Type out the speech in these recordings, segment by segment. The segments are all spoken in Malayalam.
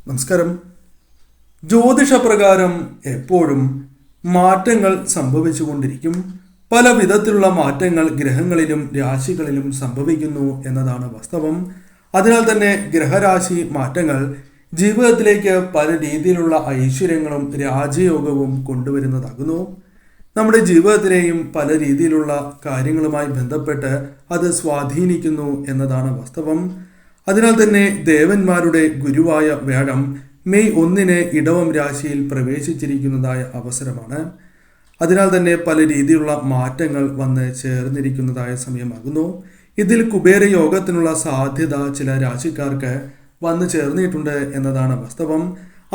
നമസ്കാരം. ജ്യോതിഷപ്രകാരം എപ്പോഴും മാറ്റങ്ങൾ സംഭവിച്ചുകൊണ്ടിരിക്കും. പല വിധത്തിലുള്ള മാറ്റങ്ങൾ ഗ്രഹങ്ങളിലും രാശികളിലും സംഭവിക്കുന്നു എന്നതാണ് വാസ്തവം. അതിനാൽ തന്നെ ഗ്രഹരാശി മാറ്റങ്ങൾ ജീവിതത്തിലേക്ക് പല രീതിയിലുള്ള ഐശ്വര്യങ്ങളും രാജയോഗവും കൊണ്ടുവരുന്നതാകുന്നു. നമ്മുടെ ജീവിതത്തിലെയും പല രീതിയിലുള്ള കാര്യങ്ങളുമായി ബന്ധപ്പെട്ട് അത് സ്വാധീനിക്കുന്നു എന്നതാണ് വാസ്തവം. അതിനാൽ തന്നെ ദേവന്മാരുടെ ഗുരുവായ വ്യാഴം മെയ് 1 ഇടവം രാശിയിൽ പ്രവേശിച്ചിരിക്കുന്നതായ അവസരമാണ്. അതിനാൽ തന്നെ പല രീതിയിലുള്ള മാറ്റങ്ങൾ വന്ന് ചേർന്നിരിക്കുന്നതായ സമയമാകുന്നു. ഇതിൽ കുബേര യോഗത്തിനുള്ള സാധ്യത ചില രാശിക്കാർക്ക് വന്നു ചേർന്നിട്ടുണ്ട് എന്നതാണ് വാസ്തവം.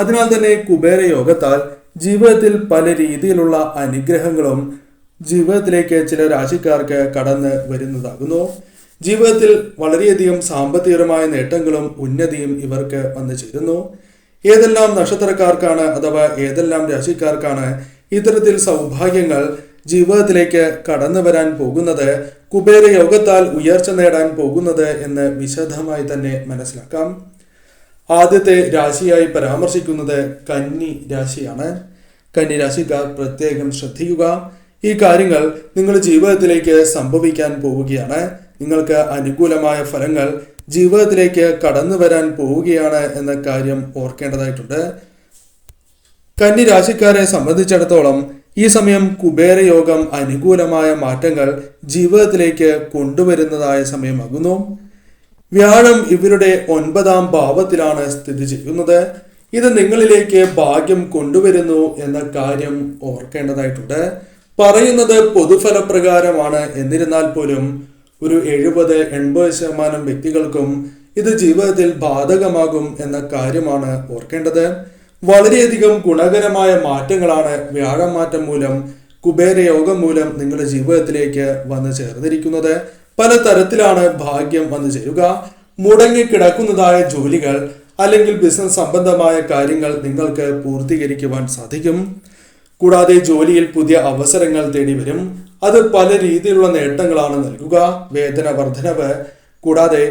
അതിനാൽ തന്നെ കുബേര യോഗത്താൽ ജീവിതത്തിൽ പല രീതിയിലുള്ള അനുഗ്രഹങ്ങളും ജീവിതത്തിലേക്ക് ചില രാശിക്കാർക്ക് കടന്ന് വരുന്നതാകുന്നു. ജീവിതത്തിൽ വളരെയധികം സാമ്പത്തികപരമായ നേട്ടങ്ങളും ഉന്നതിയും ഇവർക്ക് വന്നു ചേരുന്നു. ഏതെല്ലാം നക്ഷത്രക്കാർക്കാണ് അഥവാ ഏതെല്ലാം രാശിക്കാർക്കാണ് ഇത്തരത്തിൽ സൗഭാഗ്യങ്ങൾ ജീവിതത്തിലേക്ക് കടന്നു വരാൻ പോകുന്നത്, കുബേര യോഗത്താൽ ഉയർച്ച നേടാൻ പോകുന്നത് എന്ന് വിശദമായി തന്നെ മനസ്സിലാക്കാം. ആദ്യത്തെ രാശിയായി പരാമർശിക്കുന്നത് കന്നി രാശിയാണ്. കന്നി രാശിക്കാർ പ്രത്യേകം ശ്രദ്ധിക്കുക. ഈ കാര്യങ്ങൾ നിങ്ങളുടെ ജീവിതത്തിലേക്ക് സംഭവിക്കാൻ പോവുകയാണ്. നിങ്ങൾക്ക് അനുകൂലമായ ഫലങ്ങൾ ജീവിതത്തിലേക്ക് കടന്നു വരാൻ പോവുകയാണ് എന്ന കാര്യം ഓർക്കേണ്ടതായിട്ടുണ്ട്. കന്നി രാശിക്കാരെ സംബന്ധിച്ചിടത്തോളം ഈ സമയം കുബേര യോഗം അനുകൂലമായ മാറ്റങ്ങൾ ജീവിതത്തിലേക്ക് കൊണ്ടുവരുന്നതായ സമയമാകുന്നു. വ്യാഴം ഇവരുടെ 9ാം ഭാവത്തിലാണ് സ്ഥിതി ചെയ്യുന്നത്. ഇത് നിങ്ങളിലേക്ക് ഭാഗ്യം കൊണ്ടുവരുന്നു എന്ന കാര്യം ഓർക്കേണ്ടതായിട്ടുണ്ട്. പറയുന്നത് പൊതുഫലപ്രകാരമാണ്. എന്നിരുന്നാൽ പോലും ഒരു 70-80% വ്യക്തികൾക്കും ഇത് ജീവിതത്തിൽ ബാധകമാകും എന്ന കാര്യമാണ് ഓർക്കേണ്ടത്. വളരെയധികം ഗുണകരമായ മാറ്റങ്ങളാണ് വ്യാഴം മാറ്റം മൂലം, കുബേര യോഗം മൂലം നിങ്ങളുടെ ജീവിതത്തിലേക്ക് വന്നു ചേർന്നിരിക്കുന്നത്. പല തരത്തിലാണ് ഭാഗ്യം വന്നു ചേരുക. മുടങ്ങിക്കിടക്കുന്നതായ ജോലികൾ അല്ലെങ്കിൽ ബിസിനസ് സംബന്ധമായ കാര്യങ്ങൾ നിങ്ങൾക്ക് പൂർത്തീകരിക്കുവാൻ സാധിക്കും. കൂടാതെ ജോലിയിൽ പുതിയ അവസരങ്ങൾ തേടി വരും. അത് പല രീതിയിലുള്ള നേട്ടങ്ങളാണ് നൽകുക. വേതന വർധനവ്, കൂടാതെ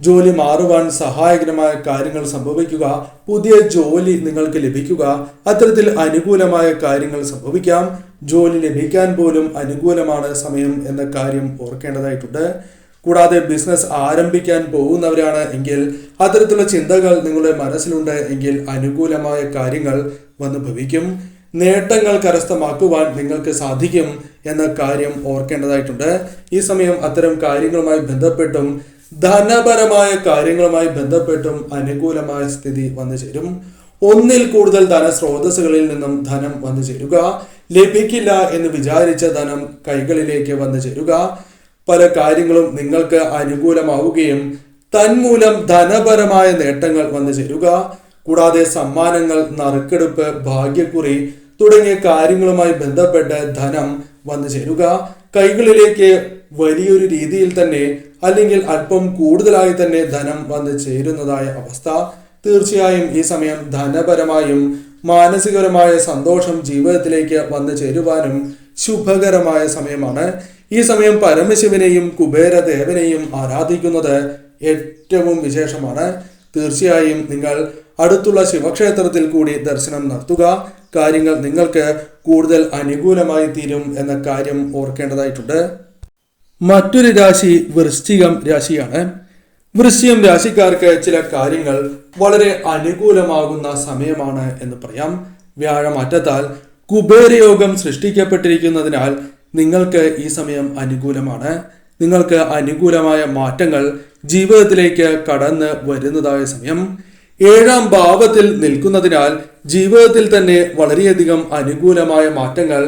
ജോലി മാറുവാൻ സഹായകരമായ കാര്യങ്ങൾ സംഭവിക്കുക, പുതിയ ജോലി നിങ്ങൾക്ക് ലഭിക്കുക, അത്തരത്തിൽ അനുകൂലമായ കാര്യങ്ങൾ സംഭവിക്കാം. ജോലി ലഭിക്കാൻ പോലും അനുകൂലമാണ് സമയം എന്ന കാര്യം ഓർക്കേണ്ടതായിട്ടുണ്ട്. കൂടാതെ ബിസിനസ് ആരംഭിക്കാൻ പോകുന്നവരാണ് എങ്കിൽ അത്തരത്തിലുള്ള ചിന്തകൾ നിങ്ങളുടെ മനസ്സിലുണ്ട് എങ്കിൽ അനുകൂലമായ കാര്യങ്ങൾ വന്നു ഭവിക്കും. നേട്ടങ്ങൾ കരസ്ഥമാക്കുവാൻ നിങ്ങൾക്ക് സാധിക്കും എന്ന കാര്യം ഓർക്കേണ്ടതായിട്ടുണ്ട്. ഈ സമയം അത്തരം കാര്യങ്ങളുമായി ബന്ധപ്പെട്ടും ധനപരമായ കാര്യങ്ങളുമായി ബന്ധപ്പെട്ടും അനുകൂലമായ സ്ഥിതി വന്നു ചേരും. ഒന്നിൽ കൂടുതൽ ധനസ്രോതസ്സുകളിൽ നിന്നും ധനം വന്നു ചേരുക, ലഭിക്കില്ല എന്ന് വിചാരിച്ച ധനം കൈകളിലേക്ക് വന്നു ചേരുക, പല കാര്യങ്ങളും നിങ്ങൾക്ക് അനുകൂലമാവുകയും തന്മൂലം ധനപരമായ നേട്ടങ്ങൾ വന്നു ചേരുക. കൂടാതെ സമ്മാനങ്ങൾ, നറുക്കെടുപ്പ്, ഭാഗ്യക്കുറി തുടങ്ങിയ കാര്യങ്ങളുമായി ബന്ധപ്പെട്ട് ധനം വന്നു ചേരുക. കൈകളിലേക്ക് വലിയൊരു രീതിയിൽ തന്നെ അല്ലെങ്കിൽ അല്പം കൂടുതലായി തന്നെ ധനം വന്നു ചേരുന്നതായ അവസ്ഥ. തീർച്ചയായും ഈ സമയം ധനപരമായും മാനസികപരമായ സന്തോഷം ജീവിതത്തിലേക്ക് വന്നു ചേരുവാനും ശുഭകരമായ സമയമാണ്. ഈ സമയം പരമശിവനെയും കുബേര ദേവനെയും ആരാധിക്കുന്നത് ഏറ്റവും വിശേഷമാണ്. തീർച്ചയായും നിങ്ങൾ അടുത്തുള്ള ശിവക്ഷേത്രത്തിൽ കൂടി ദർശനം നടത്തുക. കാര്യങ്ങൾ നിങ്ങൾക്ക് കൂടുതൽ അനുകൂലമായി തീരും എന്ന കാര്യം ഓർക്കേണ്ടതായിട്ടുണ്ട്. മറ്റൊരു രാശി വൃശ്ചികം രാശിയാണ്. വൃശ്ചികം രാശിക്കാർക്ക് ചില കാര്യങ്ങൾ വളരെ അനുകൂലമാകുന്ന സമയമാണ് എന്ന് പറയാം. വ്യാഴമാറ്റത്താൽ കുബേരയോഗം സൃഷ്ടിക്കപ്പെട്ടിരിക്കുന്നതിനാൽ നിങ്ങൾക്ക് ഈ സമയം അനുകൂലമാണ്. നിങ്ങൾക്ക് അനുകൂലമായ മാറ്റങ്ങൾ ജീവിതത്തിലേക്ക് കടന്ന് വരുന്നതായ സമയം. 7ാം ഭാവത്തിൽ നിൽക്കുന്നതിനാൽ ജീവിതത്തിൽ തന്നെ വളരെയധികം അനുകൂലമായ മാറ്റങ്ങൾ,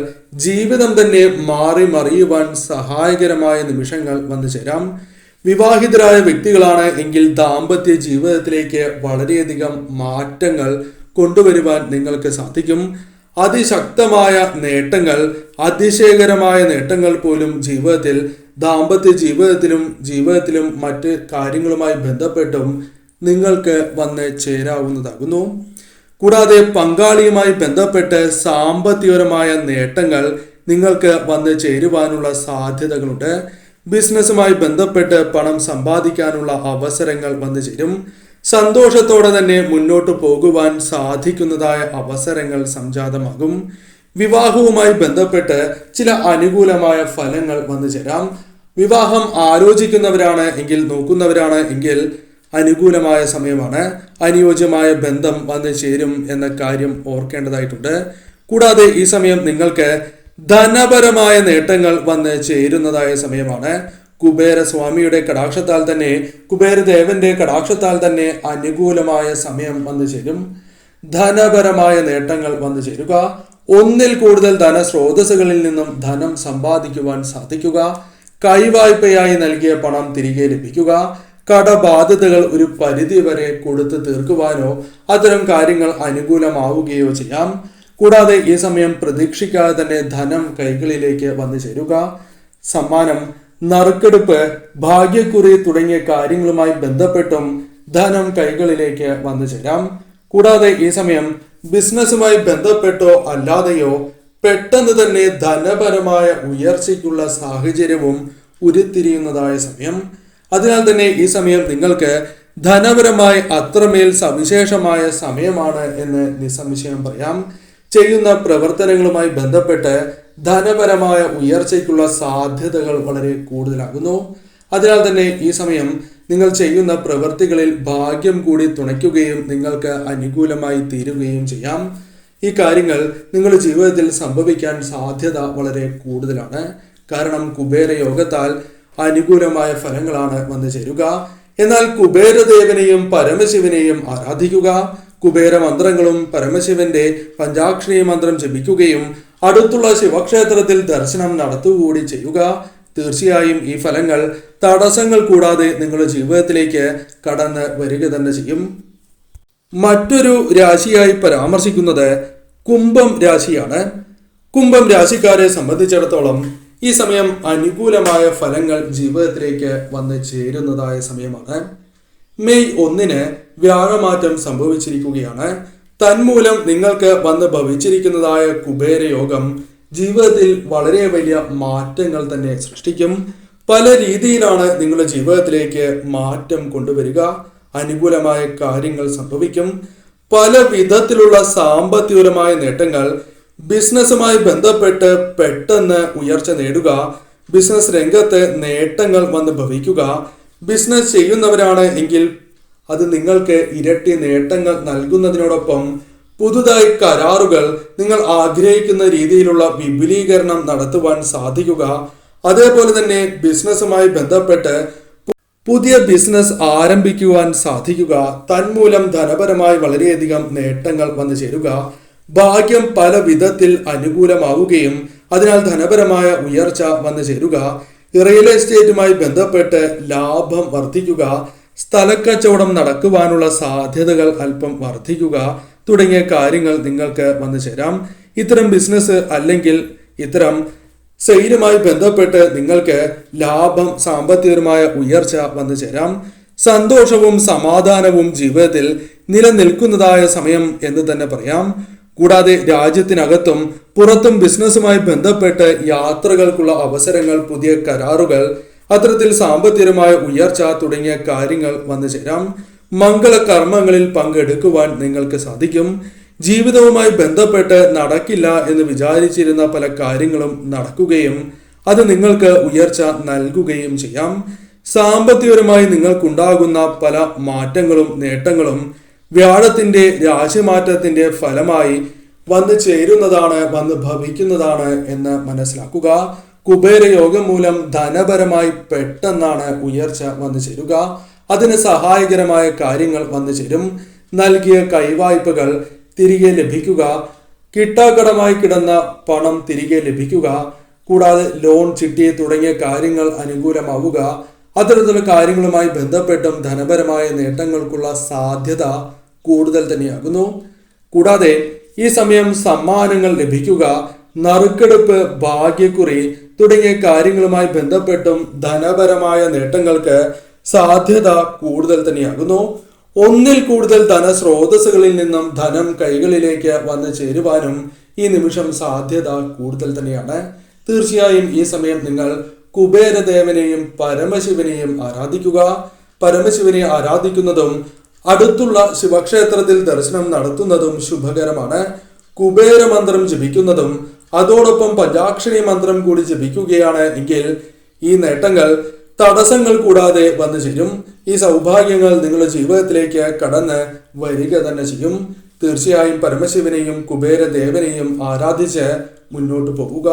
ജീവിതം തന്നെ മാറി മറിയുവാൻ സഹായകരമായ നിമിഷങ്ങൾ വന്നു ചേരാം. വിവാഹിതരായ വ്യക്തികളാണ് എങ്കിൽ ദാമ്പത്യ ജീവിതത്തിലേക്ക് വളരെയധികം മാറ്റങ്ങൾ കൊണ്ടുവരുവാൻ നിങ്ങൾക്ക് സാധിക്കും. അതിശക്തമായ നേട്ടങ്ങൾ, അതിശയകരമായ നേട്ടങ്ങൾ പോലും ജീവിതത്തിൽ, ദാമ്പത്യ ജീവിതത്തിലും മറ്റ് കാര്യങ്ങളുമായി ബന്ധപ്പെട്ടും നിങ്ങൾക്ക് വന്ന് ചേരാവുന്നതാകുന്നു. കൂടാതെ പങ്കാളിയുമായി ബന്ധപ്പെട്ട് സാമ്പത്തികപരമായ നേട്ടങ്ങൾ നിങ്ങൾക്ക് വന്ന് ചേരുവാനുള്ള സാധ്യതകളുണ്ട്. ബിസിനസ്സുമായി ബന്ധപ്പെട്ട് പണം സമ്പാദിക്കാനുള്ള അവസരങ്ങൾ വന്നു ചേരും. സന്തോഷത്തോടെ തന്നെ മുന്നോട്ട് പോകുവാൻ സാധിക്കുന്നതായ അവസരങ്ങൾ സംജാതമാകും. വിവാഹവുമായി ബന്ധപ്പെട്ട് ചില അനുകൂലമായ ഫലങ്ങൾ വന്നു ചേരാം. വിവാഹം ആലോചിക്കുന്നവരാണ് എങ്കിൽ, നോക്കുന്നവരാണ് എങ്കിൽ അനുകൂലമായ സമയമാണ്. അനുയോജ്യമായ ബന്ധം വന്നു ചേരും എന്ന കാര്യം ഓർക്കേണ്ടതായിട്ടുണ്ട്. കൂടാതെ ഈ സമയം നിങ്ങൾക്ക് ധനപരമായ നേട്ടങ്ങൾ വന്ന് ചേരുന്നതായ സമയമാണ്. കുബേരസ്വാമിയുടെ കടാക്ഷത്താൽ തന്നെ, കുബേരദേവന്റെ കടാക്ഷത്താൽ തന്നെ അനുകൂലമായ സമയം വന്നു ചേരും. ധനപരമായ നേട്ടങ്ങൾ വന്നു ചേരുക, ഒന്നിൽ കൂടുതൽ ധനസ്രോതസ്സുകളിൽ നിന്നും ധനം സമ്പാദിക്കുവാൻ സാധിക്കുക, കൈവായ്പയായി നൽകിയ പണം തിരികെ ലഭിക്കുക, കടബാധ്യതകൾ ഒരു പരിധി വരെ കൊടുത്തു തീർക്കുവാനോ അത്തരം കാര്യങ്ങൾ അനുകൂലമാവുകയോ ചെയ്യാം. കൂടാതെ ഈ സമയം പ്രതീക്ഷിക്കാതെ തന്നെ ധനം കൈകളിലേക്ക് വന്നു ചേരുക. സമ്മാനം, നറുക്കെടുപ്പ്, ഭാഗ്യക്കുറി തുടങ്ങിയ കാര്യങ്ങളുമായി ബന്ധപ്പെട്ടും ധനം കൈകളിലേക്ക് വന്നു ചേരാം. കൂടാതെ ഈ സമയം ബിസിനസ്സുമായി ബന്ധപ്പെട്ടോ അല്ലാതെയോ പെട്ടെന്ന് തന്നെ ധനപരമായ ഉയർച്ചയ്ക്കുള്ള സാഹചര്യവും ഉരുത്തിരിയുന്നതായ സമയം. അതിനാൽ തന്നെ ഈ സമയം നിങ്ങൾക്ക് ധനപരമായി അത്രമേൽ സവിശേഷമായ സമയമാണ് എന്ന് നിസ്സംശയം പറയാം. ചെയ്യുന്ന പ്രവർത്തനങ്ങളുമായി ബന്ധപ്പെട്ട് ധനപരമായ ഉയർച്ചയ്ക്കുള്ള സാധ്യതകൾ വളരെ കൂടുതലാകുന്നു. അതിനാൽ തന്നെ ഈ സമയം നിങ്ങൾ ചെയ്യുന്ന പ്രവൃത്തികളിൽ ഭാഗ്യം കൂടി തുണയ്ക്കുകയും നിങ്ങൾക്ക് അനുകൂലമായി തീരുകയും ചെയ്യാം. ഈ കാര്യങ്ങൾ നിങ്ങളുടെ ജീവിതത്തിൽ സംഭവിക്കാൻ സാധ്യത വളരെ കൂടുതലാണ്. കാരണം കുബേര യോഗത്താൽ അനുകൂലമായ ഫലങ്ങളാണ് വന്നു ചേരുക. എന്നാൽ കുബേരദേവനെയും പരമശിവനെയും ആരാധിക്കുക, കുബേര മന്ത്രങ്ങളും പരമശിവന്റെ പഞ്ചാക്ഷരി മന്ത്രം ജപിക്കുകയും അടുത്തുള്ള ശിവക്ഷേത്രത്തിൽ ദർശനം നടത്തുകൂടി ചെയ്യുക. തീർച്ചയായും ഈ ഫലങ്ങൾ തടസ്സങ്ങൾ കൂടാതെ നിങ്ങളുടെ ജീവിതത്തിലേക്ക് കടന്ന് വരിക തന്നെ ചെയ്യും. മറ്റൊരു രാശിയായി പരാമർശിക്കുന്നത് കുംഭം രാശിയാണ്. കുംഭം രാശിക്കാരെ സംബന്ധിച്ചിടത്തോളം ഈ സമയം അനുകൂലമായ ഫലങ്ങൾ ജീവിതത്തിലേക്ക് വന്ന് ചേരുന്നതായ സമയമാണ്. മെയ് 1 വ്യാഴമാറ്റം സംഭവിച്ചിരിക്കുകയാണ്. തന്മൂലം നിങ്ങൾക്ക് വന്ന് ഭവിച്ചിരിക്കുന്നതായ കുബേരയോഗം ജീവിതത്തിൽ വളരെ വലിയ മാറ്റങ്ങൾ തന്നെ സൃഷ്ടിക്കും. പല രീതിയിലാണ് നിങ്ങളുടെ ജീവിതത്തിലേക്ക് മാറ്റം കൊണ്ടുവരിക. അനുകൂലമായ കാര്യങ്ങൾ സംഭവിക്കും. പല വിധത്തിലുള്ള സാമ്പത്തികപരമായ നേട്ടങ്ങൾ, ബിസിനസ്സുമായി ബന്ധപ്പെട്ട് പെട്ടെന്ന് ഉയർച്ച നേടുക, ബിസിനസ് രംഗത്ത് നേട്ടങ്ങൾ വന്ന് ഭവിക്കുക. ബിസിനസ് ചെയ്യുന്നവരാണ് എങ്കിൽ അത് നിങ്ങൾക്ക് ഇരട്ടി നേട്ടങ്ങൾ നൽകുന്നതിനോടൊപ്പം പുതുതായി കരാറുകൾ, നിങ്ങൾ ആഗ്രഹിക്കുന്ന രീതിയിലുള്ള വിപുലീകരണം നടത്തുവാൻ സാധിക്കുക. അതേപോലെ തന്നെ ബിസിനസ്സുമായി ബന്ധപ്പെട്ട് പുതിയ ബിസിനസ് ആരംഭിക്കുവാൻ സാധിക്കുക. തന്മൂലം ധനപരമായി വളരെയധികം നേട്ടങ്ങൾ വന്നു ചേരുക. ഭാഗ്യം പല വിധത്തിൽ അനുകൂലമാവുകയും അതിനാൽ ധനപരമായ ഉയർച്ച വന്നു ചേരുക. റിയൽ എസ്റ്റേറ്റുമായി ബന്ധപ്പെട്ട് ലാഭം വർദ്ധിക്കുക, സ്ഥലക്കച്ചവടം നടക്കുവാനുള്ള സാധ്യതകൾ അല്പം വർദ്ധിക്കുക തുടങ്ങിയ കാര്യങ്ങൾ നിങ്ങൾക്ക് വന്നു ചേരാം. ഇത്തരം ബിസിനസ് അല്ലെങ്കിൽ ഇത്തരം സെയിലുമായി ബന്ധപ്പെട്ട് നിങ്ങൾക്ക് ലാഭം, സാമ്പത്തികപരമായ ഉയർച്ച വന്നു ചേരാം. സന്തോഷവും സമാധാനവും ജീവിതത്തിൽ നിലനിൽക്കുന്നതായ സമയം എന്ന് തന്നെ പറയാം. കൂടാതെ രാജ്യത്തിനകത്തും പുറത്തും ബിസിനസ്സുമായി ബന്ധപ്പെട്ട് യാത്രകൾക്കുള്ള അവസരങ്ങൾ, പുതിയ കരാറുകൾ, അത്തരത്തിൽ സാമ്പത്തികമായ ഉയർച്ച തുടങ്ങിയ കാര്യങ്ങൾ വന്നു ചേരാം. മംഗളകർമ്മങ്ങളിൽ പങ്കെടുക്കുവാൻ നിങ്ങൾക്ക് സാധിക്കും. ജീവിതവുമായി ബന്ധപ്പെട്ട് നടക്കില്ല എന്ന് വിചാരിച്ചിരുന്ന പല കാര്യങ്ങളും നടക്കുകയും അത് നിങ്ങൾക്ക് ഉയർച്ച നൽകുകയും ചെയ്യാം. സാമ്പത്തികപരമായി നിങ്ങൾക്കുണ്ടാകുന്ന പല മാറ്റങ്ങളും നേട്ടങ്ങളും വ്യാഴത്തിന്റെ രാശിമാറ്റത്തിന്റെ ഫലമായി വന്നു ചേരുന്നതാണ്, വന്ന് ഭവിക്കുന്നതാണ് എന്ന് മനസ്സിലാക്കുക. കുബേരയോഗം മൂലം ധനപരമായി പെട്ടെന്നാണ് ഉയർച്ച വന്നു ചേരുക. അതിന് സഹായകരമായ കാര്യങ്ങൾ വന്നു ചേരും. നൽകിയ കൈവായ്പകൾ തിരികെ ലഭിക്കുക, കിട്ടാക്കടമായി കിടന്ന പണം തിരികെ ലഭിക്കുക, കൂടാതെ ലോൺ, ചിട്ടി തുടങ്ങിയ കാര്യങ്ങൾ അനുകൂലമാവുക. അത്തരത്തിലുള്ള കാര്യങ്ങളുമായി ബന്ധപ്പെട്ടും ധനപരമായ നേട്ടങ്ങൾക്കുള്ള സാധ്യത കൂടുതൽ തന്നെയാകുന്നു. കൂടാതെ ഈ സമയം സമ്മാനങ്ങൾ ലഭിക്കുക, നറുക്കെടുപ്പ്, ഭാഗ്യക്കുറി തുടങ്ങിയ കാര്യങ്ങളുമായി ബന്ധപ്പെട്ടും ധനപരമായ നേട്ടങ്ങൾക്ക് സാധ്യത കൂടുതൽ തന്നെയാകുന്നു. ഒന്നിൽ കൂടുതൽ ധനസ്രോതസ്സുകളിൽ നിന്നും ധനം കൈകളിലേക്ക് വന്നു ചേരുവാനും ഈ നിമിഷം സാധ്യത കൂടുതൽ തന്നെയാണ്. തീർച്ചയായും ഈ സമയം നിങ്ങൾ കുബേരദേവനെയും പരമശിവനെയും ആരാധിക്കുക. പരമശിവനെ ആരാധിക്കുന്നതും അടുത്തുള്ള ശിവക്ഷേത്രത്തിൽ ദർശനം നടത്തുന്നതും ശുഭകരമാണ്. കുബേര മന്ത്രം ജപിക്കുന്നതും അതോടൊപ്പം പഞ്ചാക്ഷരി മന്ത്രം കൂടി ജപിക്കുകയാണ് എങ്കിൽ ഈ നേട്ടങ്ങൾ തടസ്സങ്ങൾ കൂടാതെ വന്നു ചേരും. ഈ സൗഭാഗ്യങ്ങൾ നിങ്ങളുടെ ജീവിതത്തിലേക്ക് കടന്ന് വരിക തന്നെ ചെയ്യും. തീർച്ചയായും പരമശിവനെയും കുബേരദേവനെയും ആരാധിച്ച് മുന്നോട്ട് പോവുക.